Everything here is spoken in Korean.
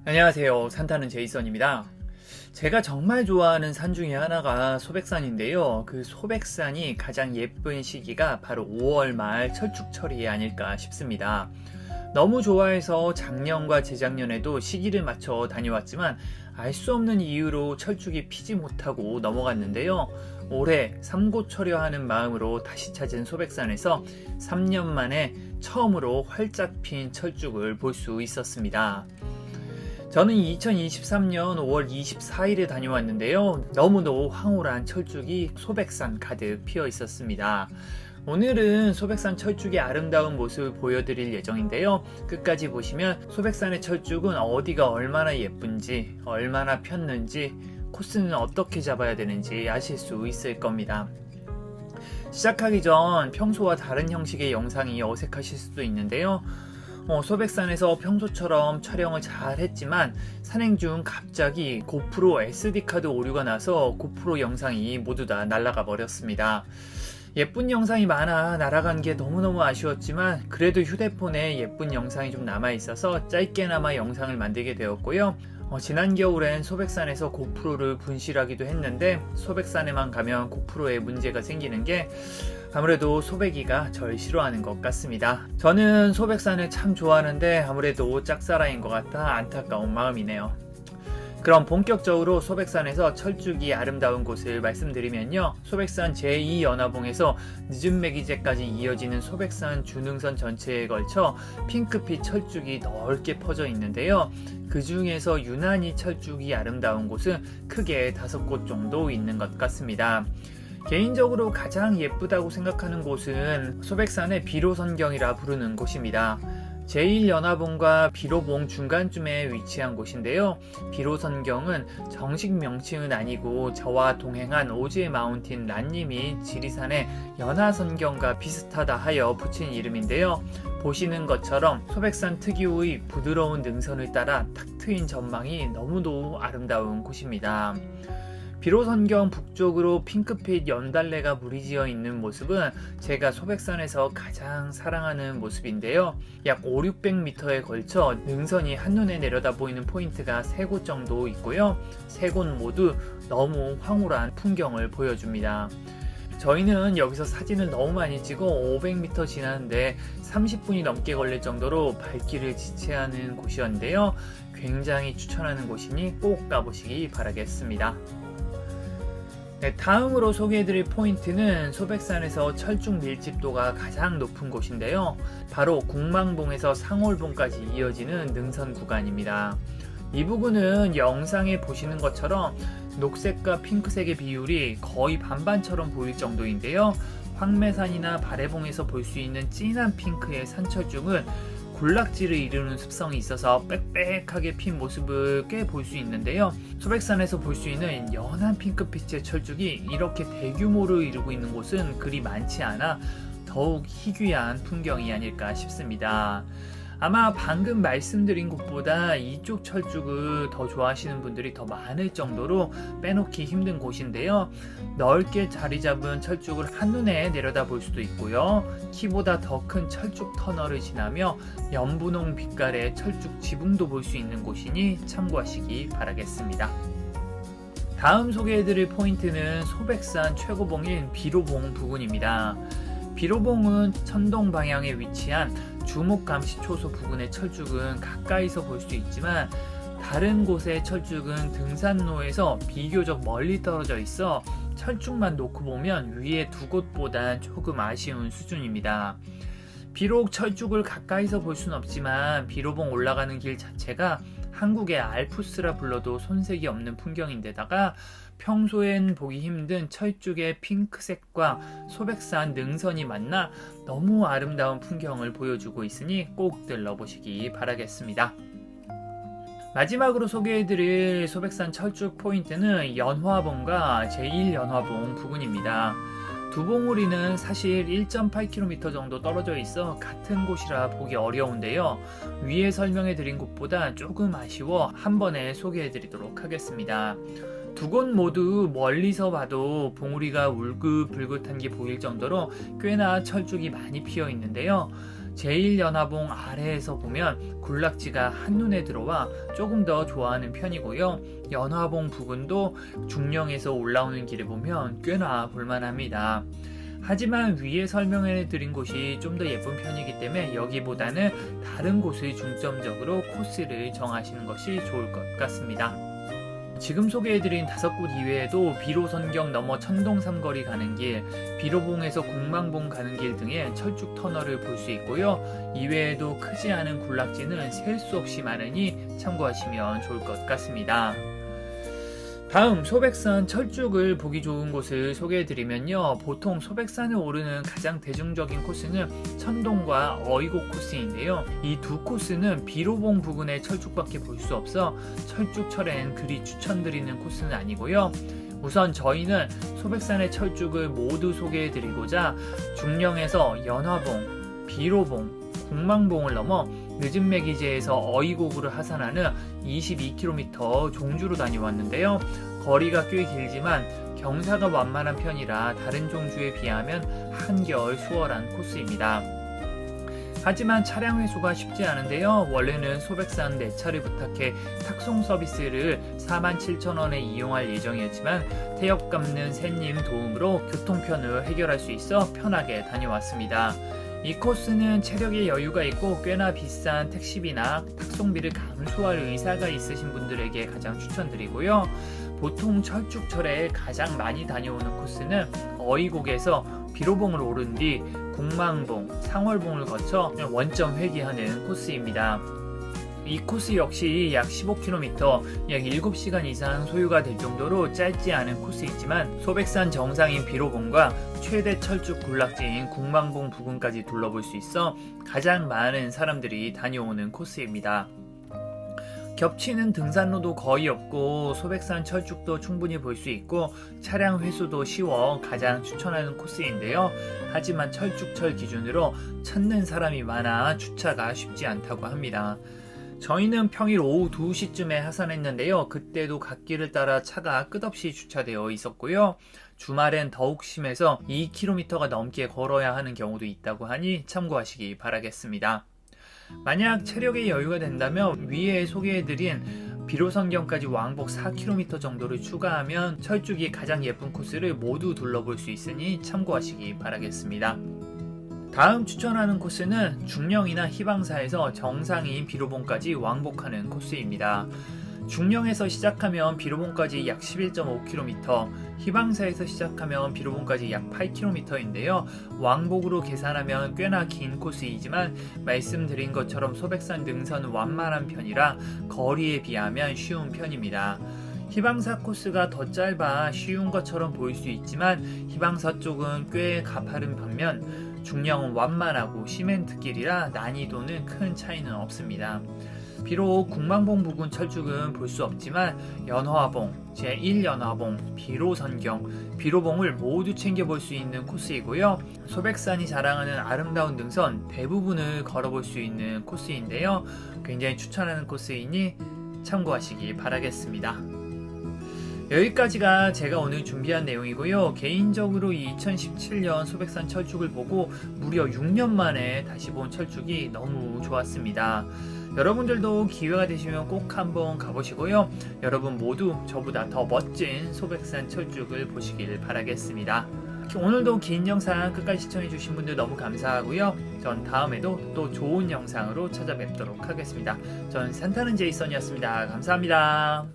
안녕하세요. 산타는 제이선입니다. 제가 정말 좋아하는 산 중에 하나가 소백산인데요. 그 소백산이 가장 예쁜 시기가 바로 5월 말 철쭉철이 아닐까 싶습니다. 너무 좋아해서 작년과 재작년에도 시기를 맞춰 다녀왔지만 알 수 없는 이유로 철쭉이 피지 못하고 넘어갔는데요. 올해 삼고철여 하는 마음으로 다시 찾은 소백산에서 3년 만에 처음으로 활짝 핀 철쭉을 볼 수 있었습니다. 저는 2023년 5월 24일에 다녀왔는데요. 너무도 황홀한 철쭉이 소백산 가득 피어 있었습니다. 오늘은 소백산 철쭉의 아름다운 모습을 보여드릴 예정인데요. 끝까지 보시면 소백산의 철쭉은 어디가 얼마나 예쁜지, 얼마나 폈는지, 코스는 어떻게 잡아야 되는지 아실 수 있을 겁니다. 시작하기 전 평소와 다른 형식의 영상이 어색하실 수도 있는데요. 소백산에서 평소처럼 촬영을 잘 했지만 산행 중 갑자기 고프로 SD카드 오류가 나서 고프로 영상이 모두 다 날아가 버렸습니다. 예쁜 영상이 많아 날아간 게 너무너무 아쉬웠지만 그래도 휴대폰에 예쁜 영상이 좀 남아있어서 짧게나마 영상을 만들게 되었고요. 지난 겨울엔 소백산에서 고프로를 분실하기도 했는데 소백산에만 가면 고프로에 문제가 생기는 게 아무래도 소백이가 절 싫어하는 것 같습니다. 저는 소백산을 참 좋아하는데 아무래도 짝사랑인 것 같아 안타까운 마음이네요. 그럼 본격적으로 소백산에서 철쭉이 아름다운 곳을 말씀드리면요. 소백산 제2연화봉에서 늦은 매기제까지 이어지는 소백산 주능선 전체에 걸쳐 핑크빛 철쭉이 넓게 퍼져 있는데요. 그 중에서 유난히 철쭉이 아름다운 곳은 크게 5곳 정도 있는 것 같습니다. 개인적으로 가장 예쁘다고 생각하는 곳은 소백산의 비로선경이라 부르는 곳입니다. 제1연화봉과 비로봉 중간쯤에 위치한 곳인데요. 비로선경은 정식 명칭은 아니고 저와 동행한 오지에 마운틴 란님이 지리산의 연화선경과 비슷하다 하여 붙인 이름인데요. 보시는 것처럼 소백산 특유의 부드러운 능선을 따라 탁 트인 전망이 너무도 아름다운 곳입니다. 비로선경 북쪽으로 핑크빛 연달래가 무리지어 있는 모습은 제가 소백산에서 가장 사랑하는 모습인데요. 약 500~600m에 걸쳐 능선이 한눈에 내려다 보이는 포인트가 3곳 정도 있고요. 3곳 모두 너무 황홀한 풍경을 보여줍니다. 저희는 여기서 사진을 너무 많이 찍어 500m 지나는데 30분이 넘게 걸릴 정도로 발길을 지체하는 곳이었는데요. 굉장히 추천하는 곳이니 꼭 가보시기 바라겠습니다. 네, 다음으로 소개해드릴 포인트는 소백산에서 철쭉 밀집도가 가장 높은 곳인데요. 바로 국망봉에서 상월봉까지 이어지는 능선 구간입니다. 이 부분은 영상에 보시는 것처럼 녹색과 핑크색의 비율이 거의 반반처럼 보일 정도인데요. 황매산이나 발해봉에서 볼 수 있는 진한 핑크의 산철쭉은 군락지를 이루는 습성이 있어서 빽빽하게 핀 모습을 꽤 볼 수 있는데요. 소백산에서 볼 수 있는 연한 핑크빛의 철쭉이 이렇게 대규모로 이루고 있는 곳은 그리 많지 않아 더욱 희귀한 풍경이 아닐까 싶습니다. 아마 방금 말씀드린 곳보다 이쪽 철쭉을 더 좋아하시는 분들이 더 많을 정도로 빼놓기 힘든 곳인데요. 넓게 자리 잡은 철쭉을 한눈에 내려다 볼 수도 있고요. 키보다 더 큰 철쭉 터널을 지나며 연분홍 빛깔의 철쭉 지붕도 볼 수 있는 곳이니 참고하시기 바라겠습니다. 다음 소개해드릴 포인트는 소백산 최고봉인 비로봉 부근입니다. 비로봉은 천동 방향에 위치한 주목감시초소 부근의 철쭉은 가까이서 볼 수 있지만 다른 곳의 철쭉은 등산로에서 비교적 멀리 떨어져 있어 철쭉만 놓고 보면 위에 두 곳보단 조금 아쉬운 수준입니다. 비록 철쭉을 가까이서 볼 수는 없지만 비로봉 올라가는 길 자체가 한국의 알프스라 불러도 손색이 없는 풍경인데다가 평소엔 보기 힘든 철쭉의 핑크색과 소백산 능선이 만나 너무 아름다운 풍경을 보여주고 있으니 꼭 들러보시기 바라겠습니다. 마지막으로 소개해드릴 소백산 철쭉 포인트는 연화봉과 제1연화봉 부근입니다. 두 봉우리는 사실 1.8km 정도 떨어져 있어 같은 곳이라 보기 어려운데요. 위에 설명해 드린 곳보다 조금 아쉬워 한 번에 소개해 드리도록 하겠습니다. 두 곳 모두 멀리서 봐도 봉우리가 울긋불긋한 게 보일 정도로 꽤나 철쭉이 많이 피어 있는데요. 제1연화봉 아래에서 보면 군락지가 한눈에 들어와 조금 더 좋아하는 편이고요. 연화봉 부근도 중령에서 올라오는 길을 보면 꽤나 볼만합니다. 하지만 위에 설명해 드린 곳이 좀 더 예쁜 편이기 때문에 여기보다는 다른 곳을 중점적으로 코스를 정하시는 것이 좋을 것 같습니다. 지금 소개해드린 5곳 이외에도 비로선경 넘어 천동 삼거리 가는 길, 비로봉에서 국망봉 가는 길 등의 철쭉 터널을 볼 수 있고요. 이외에도 크지 않은 군락지는 셀 수 없이 많으니 참고하시면 좋을 것 같습니다. 다음 소백산 철쭉을 보기 좋은 곳을 소개해드리면요. 보통 소백산을 오르는 가장 대중적인 코스는 천동과 어이곡 코스인데요. 이 두 코스는 비로봉 부근의 철쭉밖에 볼 수 없어 철쭉철엔 그리 추천드리는 코스는 아니고요. 우선 저희는 소백산의 철쭉을 모두 소개해드리고자 중령에서 연화봉, 비로봉, 국망봉을 넘어 늦은 매기제에서 어이곡으로 하산하는 22km 종주로 다녀왔는데요. 거리가 꽤 길지만 경사가 완만한 편이라 다른 종주에 비하면 한결 수월한 코스입니다. 하지만 차량 회수가 쉽지 않은데요. 원래는 소백산 4차를 부탁해 탁송 서비스를 47,000원에 이용할 예정이었지만 태역 갚는 새님 도움으로 교통편을 해결할 수 있어 편하게 다녀왔습니다. 이 코스는 체력에 여유가 있고 꽤나 비싼 택시비나 탁송비를 감수할 의사가 있으신 분들에게 가장 추천드리고요. 보통 철쭉철에 가장 많이 다녀오는 코스는 어이곡에서 비로봉을 오른 뒤 국망봉, 상월봉을 거쳐 원점 회귀하는 코스입니다. 이 코스 역시 약 15km, 약 7시간 이상 소요가 될 정도로 짧지 않은 코스이지만 소백산 정상인 비로봉과 최대 철쭉 군락지인 국망봉 부근까지 둘러볼 수 있어 가장 많은 사람들이 다녀오는 코스입니다. 겹치는 등산로도 거의 없고 소백산 철쭉도 충분히 볼 수 있고 차량 회수도 쉬워 가장 추천하는 코스인데요. 하지만 철쭉철 기준으로 찾는 사람이 많아 주차가 쉽지 않다고 합니다. 저희는 평일 오후 2시쯤에 하산했는데요. 그때도 갓길을 따라 차가 끝없이 주차되어 있었고요. 주말엔 더욱 심해서 2km가 넘게 걸어야 하는 경우도 있다고 하니 참고하시기 바라겠습니다. 만약 체력에 여유가 된다면 위에 소개해드린 비로선경까지 왕복 4km 정도를 추가하면 철쭉이 가장 예쁜 코스를 모두 둘러볼 수 있으니 참고하시기 바라겠습니다. 다음 추천하는 코스는 중령이나 희방사에서 정상인 비로봉까지 왕복하는 코스입니다. 중령에서 시작하면 비로봉까지 약 11.5km, 희방사에서 시작하면 비로봉까지 약 8km인데요. 왕복으로 계산하면 꽤나 긴 코스이지만 말씀드린 것처럼 소백산 능선은 완만한 편이라 거리에 비하면 쉬운 편입니다. 희방사 코스가 더 짧아 쉬운 것처럼 보일 수 있지만 희방사 쪽은 꽤 가파른 반면 중령은 완만하고 시멘트길이라 난이도는 큰 차이는 없습니다. 비록 국망봉 부근 철쭉은 볼 수 없지만 연화봉, 제1연화봉, 비로선경, 비로봉을 모두 챙겨볼 수 있는 코스이고요. 소백산이 자랑하는 아름다운 능선 대부분을 걸어볼 수 있는 코스인데요. 굉장히 추천하는 코스이니 참고하시기 바라겠습니다. 여기까지가 제가 오늘 준비한 내용이고요. 개인적으로 2017년 소백산 철쭉을 보고 무려 6년 만에 다시 본 철쭉이 너무 좋았습니다. 여러분들도 기회가 되시면 꼭 한번 가보시고요. 여러분 모두 저보다 더 멋진 소백산 철쭉을 보시길 바라겠습니다. 오늘도 긴 영상 끝까지 시청해주신 분들 너무 감사하고요. 전 다음에도 또 좋은 영상으로 찾아뵙도록 하겠습니다. 전 산타는 제이슨이었습니다. 감사합니다.